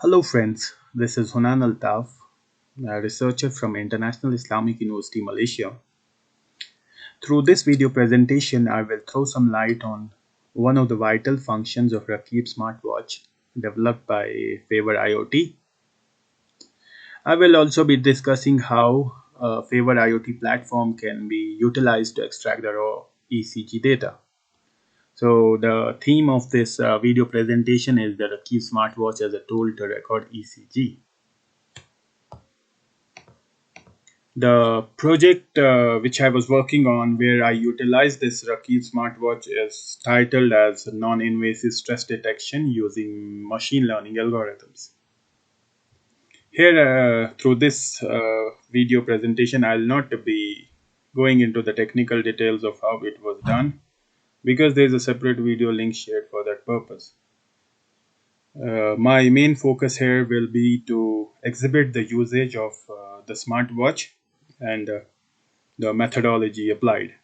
Hello friends, this is Hunan Altaf, a researcher from International Islamic University, Malaysia. Through this video presentation, I will throw some light on one of the vital functions of RAQIB Smartwatch developed by FavorIot. I will also be discussing how a FavorIot platform can be utilized to extract the raw ECG data. So the theme of this video presentation is the RAQIB Smartwatch as a tool to record ECG. The project which I was working on where I utilized this RAQIB smartwatch is titled as non-invasive stress detection using machine learning algorithms. Here through this video presentation I'll not be going into the technical details of how it was done because there is a separate video link shared for that purpose. My main focus here will be to exhibit the usage of the smartwatch and the methodology applied.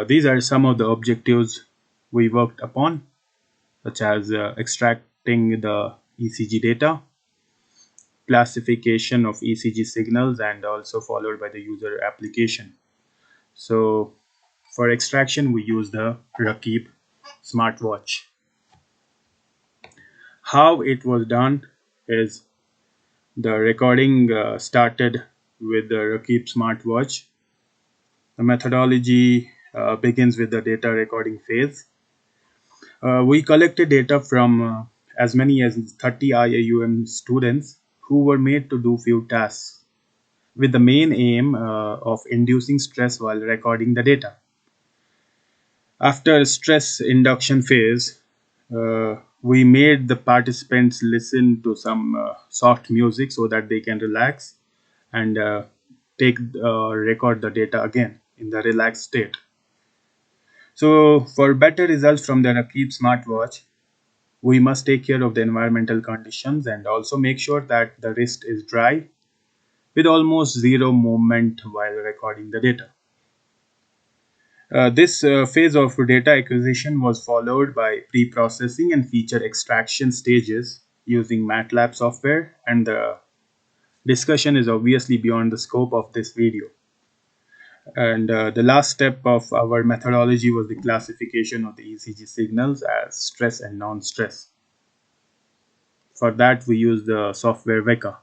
These are some of the objectives we worked upon, such as extracting the ECG data, classification of ECG signals, and also followed by the user application. So for extraction, we use the RAQIB smartwatch. How it was done is the recording started with the RAQIB smartwatch. The methodology begins with the data recording phase. We collected data from as many as 30 IAUM students who were made to do few tasks with the main aim of inducing stress while recording the data. After stress induction phase, we made the participants listen to some soft music so that they can relax and record the data again in the relaxed state. So for better results from the RAQIB smartwatch, we must take care of the environmental conditions and also make sure that the wrist is dry with almost zero movement while recording the data. This phase of data acquisition was followed by pre-processing and feature extraction stages using MATLAB software, and the discussion is obviously beyond the scope of this video. And the last step of our methodology was the classification of the ECG signals as stress and non-stress. For that, we use the software VECA.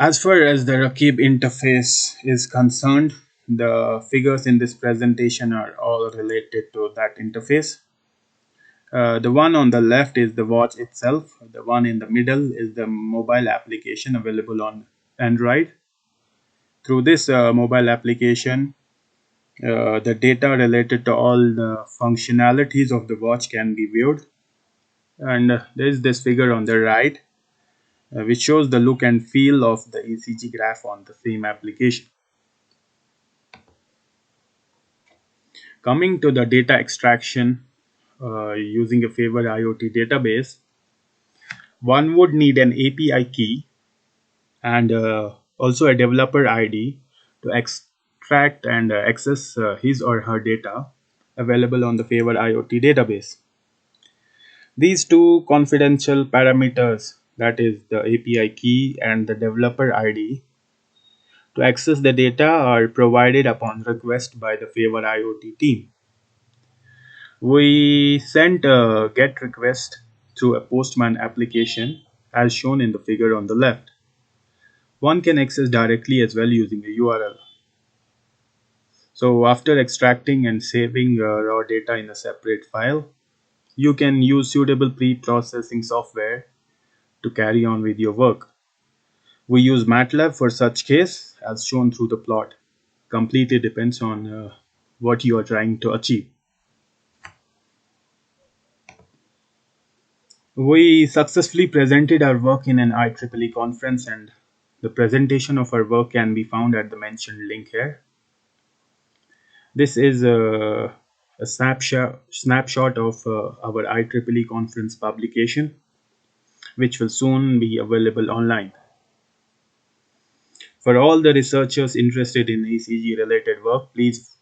As far as the RAQIB interface is concerned, the figures in this presentation are all related to that interface. The one on the left is the watch itself. The one in the middle is the mobile application available on Android. Through this mobile application, the data related to all the functionalities of the watch can be viewed. And there is this figure on the right, which shows the look and feel of the ECG graph on the same application. Coming to the data extraction using a FavorIot database, one would need an API key and also a developer ID to extract and access his or her data available on the FavorIot database. These two confidential parameters, that is the API key and the developer ID, to access the data are provided upon request by the FavorIot team. We sent a GET request through a Postman application as shown in the figure on the left. One can access directly as well using a URL. So after extracting and saving raw data in a separate file, you can use suitable pre-processing software to carry on with your work. We use MATLAB for such case as shown through the plot. Completely depends on what you are trying to achieve. We successfully presented our work in an IEEE conference, and the presentation of our work can be found at the mentioned link here. This is a snapshot of our IEEE conference publication, which will soon be available online. For all the researchers interested in ECG related work, please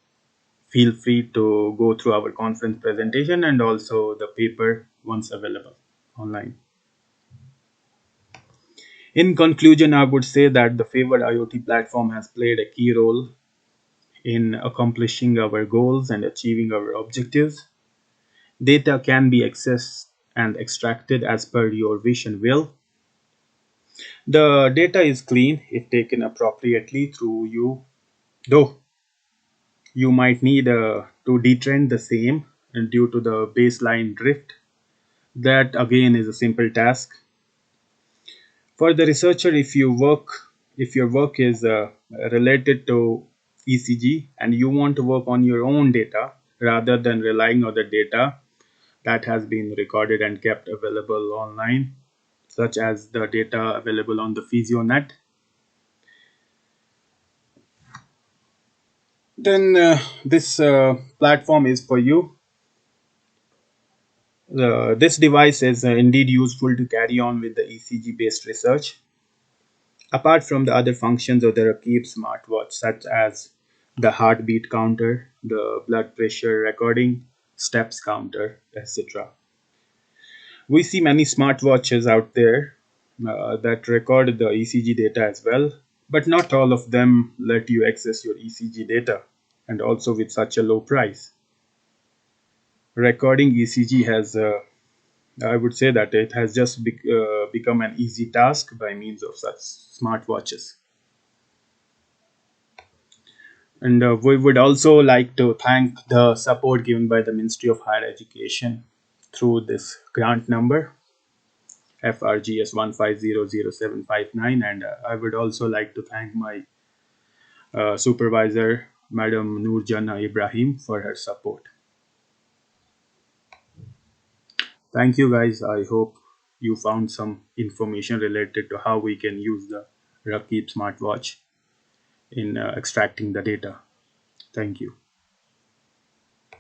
Feel free to go through our conference presentation and also the paper once available online. In conclusion, I would say that the favored IoT platform has played a key role in accomplishing our goals and achieving our objectives. Data can be accessed and extracted as per your wish and will. The data is clean if taken appropriately through you, though you might need to detrend the same due to the baseline drift. That again is a simple task. For the researcher, if your work is related to ECG and you want to work on your own data rather than relying on the data that has been recorded and kept available online, such as the data available on the PhysioNet, then this platform is for you. This device is indeed useful to carry on with the ECG based research. Apart from the other functions of the RAQIB Smartwatch, such as the heartbeat counter, the blood pressure recording, steps counter, etc. We see many smartwatches out there that record the ECG data as well, but not all of them let you access your ECG data, and also with such a low price. Recording ECG has, I would say that it has just become an easy task by means of such smartwatches. And we would also like to thank the support given by the Ministry of Higher Education through this grant number FRGS 1500759. And I would also like to thank my supervisor, Madam Noorjana Ibrahim, for her support. Thank you, guys. I hope you found some information related to how we can use the RAQIB smartwatch in extracting the data. Thank you.